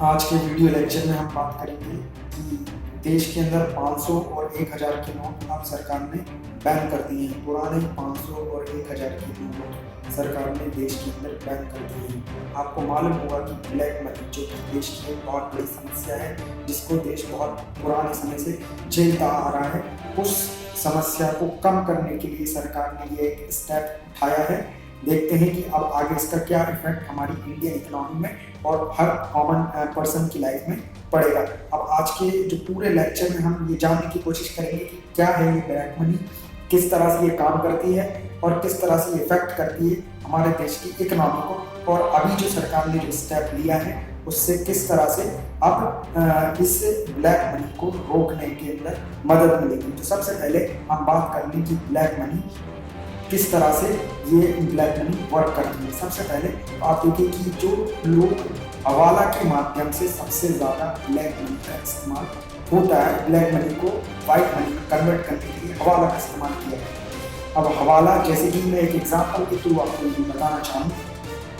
आज के video lecture में हम बात करेंगे कि देश के अंदर 500 और 1000 के नोट अब सरकार ने बैन कर दिए हैं। पुराने 500 और 1000 के नोट सरकार ने देश के अंदर बैन कर दिए हैं। आपको मालूम होगा कि ब्लैक मनी जो कि देश की एक बहुत बड़ी समस्या है, जिसको देश बहुत पुराने समय से झेलता आ रहा है, उस समस्या को कम करने के लिए सरकार ने ये एक स्टेप उठाया है। देखते हैं कि अब आगे इसका क्या इफेक्ट हमारी इंडियन इकोनॉमी में और हर कॉमन पर्सन की लाइफ में पड़ेगा। अब आज के जो पूरे लेक्चर में हम ये जानने की कोशिश करेंगे कि क्या है ये ब्लैक मनी, किस तरह से ये काम करती है और किस तरह से ये इफेक्ट करती है हमारे देश की इकोनॉमी को, और अभी जो सरकार ने जो स्टेप लिया है उससे किस तरह से अब इस ब्लैक मनी को रोकने के अंदर मदद मिलेगी। तो सबसे पहले हम बात कर लें कि ब्लैक मनी किस तरह से ये ब्लैक मनी वर्क करती है। सबसे पहले आप देखिए कि जो लोग हवाला के माध्यम से सबसे ज़्यादा ब्लैक मनी का इस्तेमाल होता है, ब्लैक मनी को वाइट मनी में कन्वर्ट करने के लिए हवाला का इस्तेमाल किया जाता है। अब हवाला, जैसे कि मैं एक एग्जाम्पल के थ्रू आपको ये बताना चाहूँ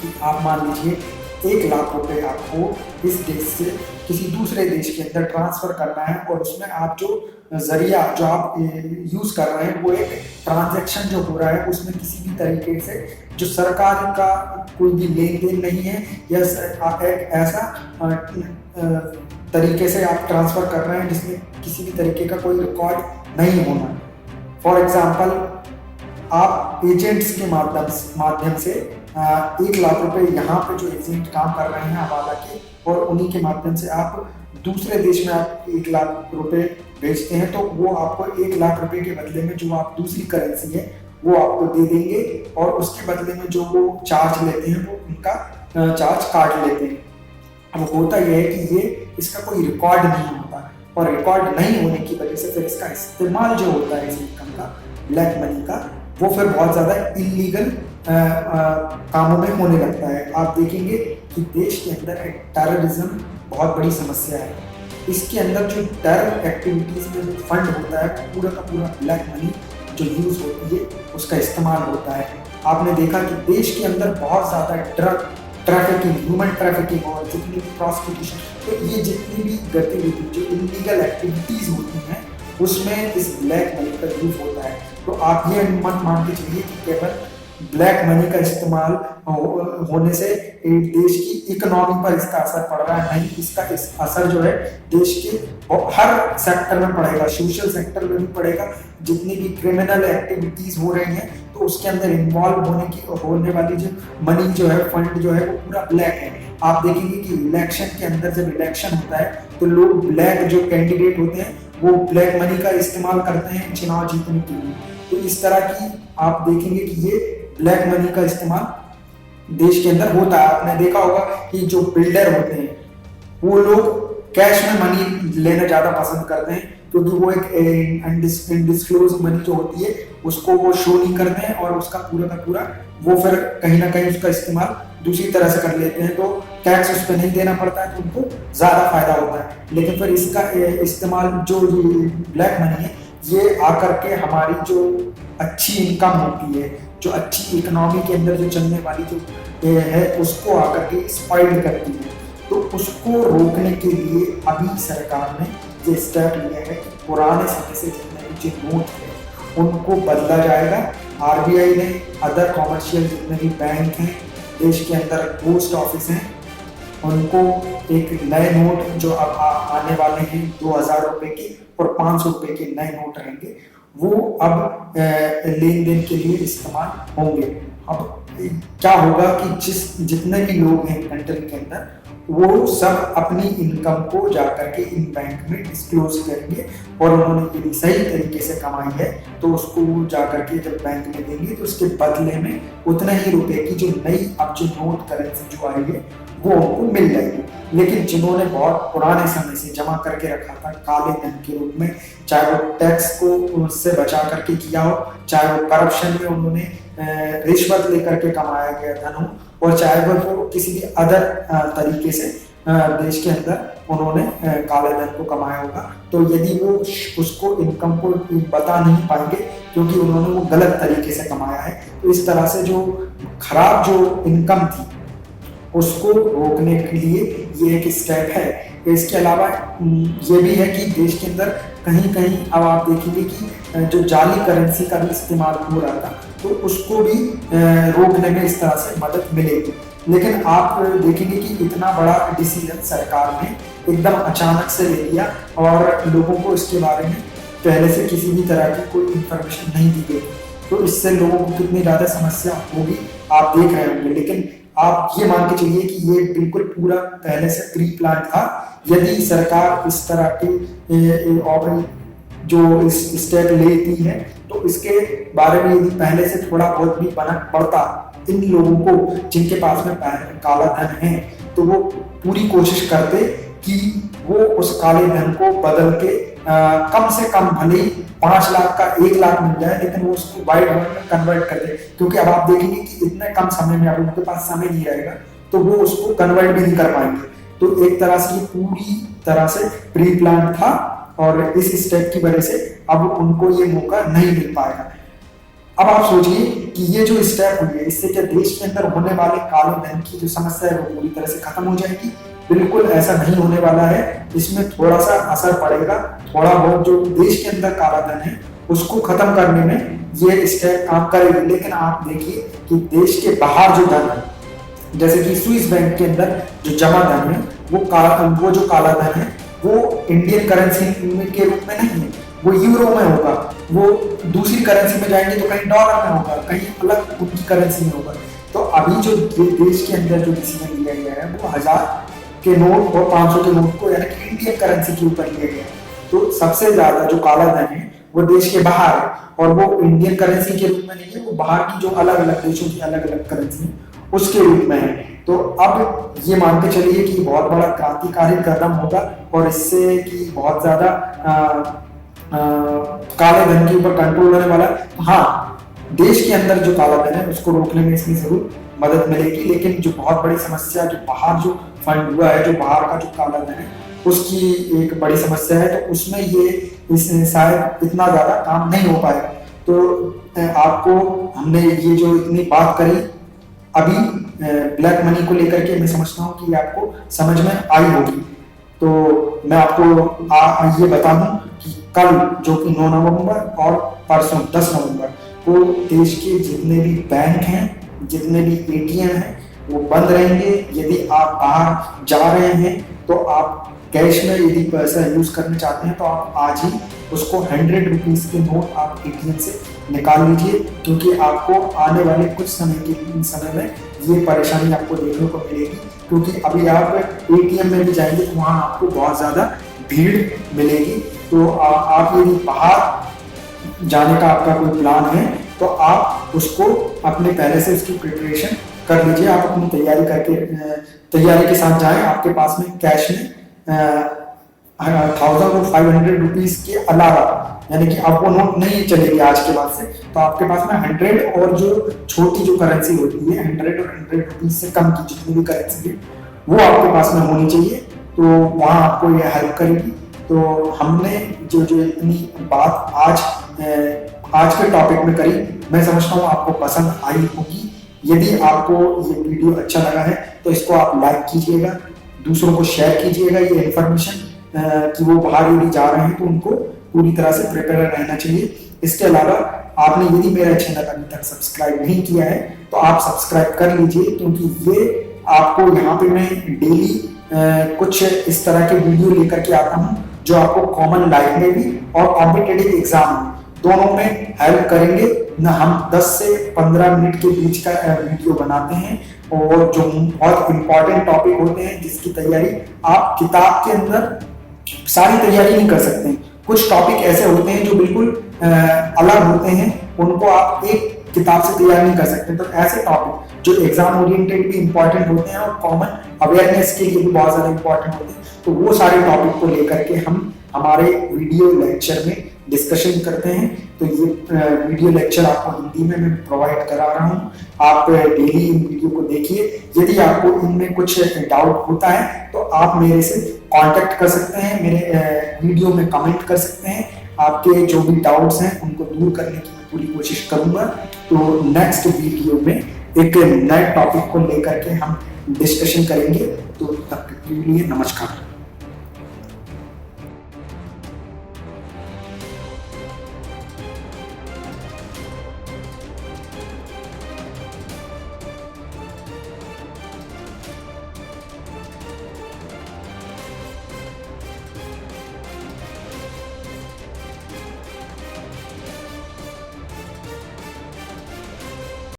कि आप मान लीजिए 1,00,000 रुपये आपको इस देश से किसी दूसरे देश के अंदर ट्रांसफ़र करना है, और उसमें आप जो जरिया जो आप यूज़ कर रहे हैं वो एक ट्रांजैक्शन जो हो रहा है उसमें किसी भी तरीके से जो सरकार का कोई भी लेन देन नहीं है, या आप एक ऐसा तरीके से आप ट्रांसफ़र कर रहे हैं जिसमें किसी भी तरीके का कोई रिकॉर्ड नहीं होना। फॉर एग्जाम्पल, आप एजेंट्स के माध्यम से 1,00,000 रुपये यहाँ पे जो एजेंट काम कर रहे हैं हवाला के, और उन्हीं के माध्यम से आप दूसरे देश में आप 1,00,000 रुपये भेजते हैं, तो वो आपको 1,00,000 रुपये के बदले में जो आप दूसरी करेंसी है वो आपको दे देंगे, और उसके बदले में जो वो चार्ज लेते हैं वो उनका चार्ज काट लेते हैं। अब होता यह है कि ये इसका कोई रिकॉर्ड नहीं होता, और रिकॉर्ड नहीं होने की वजह से फिर इसका इस्तेमाल जो होता है इस इनकम का, ब्लैक मनी का, वो फिर बहुत ज़्यादा इलीगल कामों में होने लगता है। आप देखेंगे कि देश के अंदर एक टेररिज्म बहुत बड़ी समस्या है। इसके अंदर जो टेरर एक्टिविटीज़ में जो फंड होता है पूरा का पूरा ब्लैक मनी जो यूज़ होती है उसका इस्तेमाल होता है। आपने देखा कि देश के अंदर बहुत ज़्यादा ड्रग ट्रैफिकिंग, ह्यूमन ट्रैफिकिंग और जितनी भी प्रॉस्टिट्यूशन, तो ये जितनी भी गतिविधि जो इलीगल एक्टिविटीज़ होती हैं उसमें इस ब्लैक मनी का यूज़ होता है। तो आप ये मत मान के चलिए कि केवल ब्लैक मनी का इस्तेमाल होने से देश की इकोनॉमी पर इसका असर पड़ रहा है, नहीं, इसका इस असर जो है देश के हर सेक्टर में पड़ेगा, सोशल सेक्टर में भी पड़ेगा। जितनी भी क्रिमिनल एक्टिविटीज हो रही हैं तो उसके अंदर इन्वॉल्व होने वाली जो मनी जो है, फंड जो है, वो पूरा ब्लैक है। आप देखेंगे कि इलेक्शन के अंदर जब इलेक्शन होता है तो लोग ब्लैक जो कैंडिडेट होते हैं वो ब्लैक मनी का इस्तेमाल करते हैं चुनाव जीतने के लिए। तो इस तरह की आप देखेंगे कि ये ब्लैक मनी का इस्तेमाल देश के अंदर होता है। आपने देखा होगा कि जो बिल्डर होते हैं वो लोग कैश में मनी लेना ज़्यादा पसंद करते हैं, क्योंकि वो एक अनडिस्क्लोज मनी जो होती है उसको वो शो नहीं करते हैं, और उसका पूरा का पूरा वो फिर कहीं ना कहीं उसका इस्तेमाल दूसरी तरह से कर लेते हैं, तो टैक्स उस पर नहीं देना पड़ता है, तो उनको ज़्यादा फायदा होता है। लेकिन फिर इसका इस्तेमाल जो ब्लैक मनी है ये आकर के हमारी जो अच्छी इनकम होती है, जो अच्छी इकोनॉमी के अंदर जो चलने वाली जो है उसको आकर के स्पॉइल करती है। तो उसको रोकने के लिए अभी सरकार ने ये स्टेप लिया है कि पुराने समय से जितने भी जो नोट है उनको बदला जाएगा। आरबीआई ने अदर कॉमर्शियल जितने भी बैंक हैं देश के अंदर, पोस्ट ऑफिस हैं, उनको एक नए नोट जो अब आने वाले हैं 2,000 रुपये के और 500 रुपये के नए नोट रहेंगे, वो अब लेन देन के लिए इस्तेमाल होंगे। अब क्या होगा कि जितने भी लोग हैं कंट्री के अंदर वो सब अपनी इनकम को जाकर के इन बैंक में डिस्क्लोज करेंगे, और उन्होंने यदि सही तरीके से कमाई है तो उसको जाकर के जब बैंक में देंगे तो उसके बदले में उतना ही रुपए की जो नई अब जो नोट करेंसी जो आई है वो उनको मिल जाएगी। लेकिन जिन्होंने बहुत पुराने समय से जमा करके रखा था काले धन के रूप में, चाहे वो टैक्स को उससे बचा करके किया हो, चाहे वो करप्शन में उन्होंने रिश्वत लेकर के कमाया गया धन हो, और चाहे वो किसी भी अदर तरीके से देश के अंदर उन्होंने काले धन को कमाया होगा, तो यदि वो उसको इनकम को बता नहीं पाएंगे क्योंकि उन्होंने वो गलत तरीके से कमाया है, तो इस तरह से जो खराब जो इनकम थी उसको रोकने के लिए ये एक स्टेप है। इसके अलावा ये भी है कि देश के अंदर कहीं कहीं अब आप देखेंगे कि जो जाली करेंसी का भी इस्तेमाल हो रहा था, तो उसको भी रोकने में इस तरह से मदद मिलेगी। लेकिन आप देखेंगे कि इतना बड़ा डिसीजन सरकार ने एकदम अचानक से ले लिया और लोगों को इसके बारे में पहले से किसी भी तरह की कोई इंफॉर्मेशन नहीं दी गई, तो इससे लोगों को कितनी ज़्यादा समस्या होगी आप देख रहे होंगे। लेकिन आप ये मान के चलिए कि ये बिल्कुल पूरा पहले से प्री प्लान था। यदि सरकार इस तरह की जो इस स्टेप लेती है, तो इसके बारे में यदि पहले से थोड़ा बहुत भी भनक पड़ता इन लोगों को जिनके पास में काला धन है, तो वो पूरी कोशिश करते कि वो उस काले धन को बदल के कम से कम भले ही 5 लाख का 1 लाख मिल जाए, लेकिन वो उसको वाइट में कन्वर्ट कर दे। क्योंकि अब आप देखेंगे कि इतने कम समय में, अब उनके पास समय नहीं रहेगा, तो वो उसको कन्वर्ट भी नहीं कर पाएंगे। तो एक तरह से ये पूरी तरह से प्री प्लान था और इस स्टेप की वजह से अब उनको ये मौका नहीं मिल पाएगा। अब आप सोचिए कि ये जो स्टेप हुई है, इससे क्या देश के अंदर होने वाले काले धन की जो समस्या है वो पूरी तरह से खत्म हो जाएगी? बिल्कुल ऐसा नहीं होने वाला है। इसमें थोड़ा सा असर पड़ेगा, थोड़ा बहुत जो देश के अंदर काला धन है उसको खत्म करने में ये स्टेप काम करेगी। लेकिन आप देखिए कि देश के बाहर जो धन है, जैसे कि स्विस बैंक के अंदर जो जमा धन है, वो जो काला धन है वो इंडियन करेंसी के रूप में नहीं है, वो यूरो में होगा। वो दूसरी करेंसी में जाएंगे तो कहीं डॉलर में होगा, कहीं अलग उनकी करेंसी में होगा। तो अभी जो देश के अंदर जो डिसीजन लिया गया है वो 1000 के नोट और 500 के नोट को यानी कि इंडियन करेंसी के ऊपर लिया गया है। तो सबसे ज्यादा जो काला धन है वो देश के बाहर है, और वो इंडियन करेंसी के रूप में नहीं है, वो बाहर की जो अलग अलग देशों की अलग अलग करेंसी उसके रूप में है। तो अब ये मान के चलिए कि बहुत बड़ा क्रांतिकारी कदम होगा और इससे कि बहुत ज्यादा काले धन के ऊपर कंट्रोल होने वाला है। हाँ, देश के अंदर जो काला धन है उसको रोकने में इसकी जरूर मदद मिलेगी, लेकिन जो बहुत बड़ी समस्या जो बाहर जो फंड हुआ है, जो बाहर का जो काला धन है उसकी एक बड़ी समस्या है, तो उसमें ये शायद इतना ज्यादा काम नहीं हो पाएगा। तो आपको हमने ये जो इतनी बात करी अभी ब्लैक मनी को लेकर के, मैं समझता हूँ कि आपको समझ में आई होगी। तो मैं आपको ये बता दूं कि कल जो कि 9 नवंबर और परसों 10 नवंबर को देश के जितने भी बैंक हैं, जितने भी एटीएम हैं वो बंद रहेंगे। यदि आप बाहर जा रहे हैं तो आप कैश में यदि पैसा यूज करना चाहते हैं तो आप आज ही उसको 100 रुपीज के नोट आप एटीएम से निकाल लीजिए, क्योंकि आपको आने वाले कुछ समय में ये परेशानी आपको देखने को मिलेगी। क्योंकि अभी आप एटीएम में भी जाएंगे तो वहाँ आपको बहुत ज़्यादा भीड़ मिलेगी। तो आप यदि बाहर जाने का आपका कोई प्लान है तो आप उसको अपने पहले से उसकी प्रिपरेशन कर लीजिए। आप अपनी तैयारी के साथ जाएं। आपके पास में कैश में 1500 रुपीज के अलावा, यानी कि अब वो नोट नहीं चलेगी आज के बाद से, तो आपके पास में 100 और जो छोटी जो करेंसी होती है 100 और 100 रुपीज से कम की जितनी भी करेंसी है वो आपके पास में होनी चाहिए। तो वहाँ आपको ये हेल्प करेगी। तो हमने जो इतनी बात आज के टॉपिक में करी, मैं समझता हूँ आपको पसंद आई होगी। यदि आपको ये वीडियो अच्छा लगा है तो इसको आप लाइक कीजिएगा, दूसरों को शेयर कीजिएगा। ये इन्फॉर्मेशन कि वो बाहर यदि जा रहे हैं तो उनको पूरी तरह से प्रिपेयर रहना चाहिए। इसके अलावा आपने यदि मेरा चैनल अभी तक सब्सक्राइब नहीं किया है तो आप सब्सक्राइब कर लीजिए, क्योंकि ये आपको यहाँ पे मैं डेली कुछ इस तरह के वीडियो लेकर के आता हूँ जो आपको कॉमन लाइफ में भी और कॉम्पिटिटिव एग्जाम में दोनों में हेल्प करेंगे ना। हम 10 से 15 मिनट के बीच का वीडियो बनाते हैं और जो बहुत इंपॉर्टेंट टॉपिक होते हैं जिसकी तैयारी आप किताब के अंदर सारी तैयारी नहीं कर सकते। कुछ टॉपिक ऐसे होते हैं जो बिल्कुल अलग होते हैं, उनको आप एक किताब से तैयार नहीं कर सकते। तो ऐसे टॉपिक जो एग्जाम ओरिएंटेड भी इंपॉर्टेंट होते हैं और कॉमन अवेयरनेस के लिए भी बहुत ज्यादा इंपॉर्टेंट होते हैं, तो वो सारे टॉपिक को लेकर के हम हमारे वीडियो लेक्चर में डिस्कशन करते हैं। तो ये वीडियो लेक्चर आपको हिंदी में मैं प्रोवाइड करा रहा हूँ। आप डेली इन वीडियो को देखिए। यदि आपको इनमें कुछ डाउट होता है तो आप मेरे से कांटेक्ट कर सकते हैं, मेरे वीडियो में कमेंट कर सकते हैं। आपके जो भी डाउट्स हैं उनको दूर करने की पूरी कोशिश करूंगा। तो नेक्स्ट वीडियो में एक नए टॉपिक को लेकर के हम डिस्कशन करेंगे। तो तब तक के लिए नमस्कार।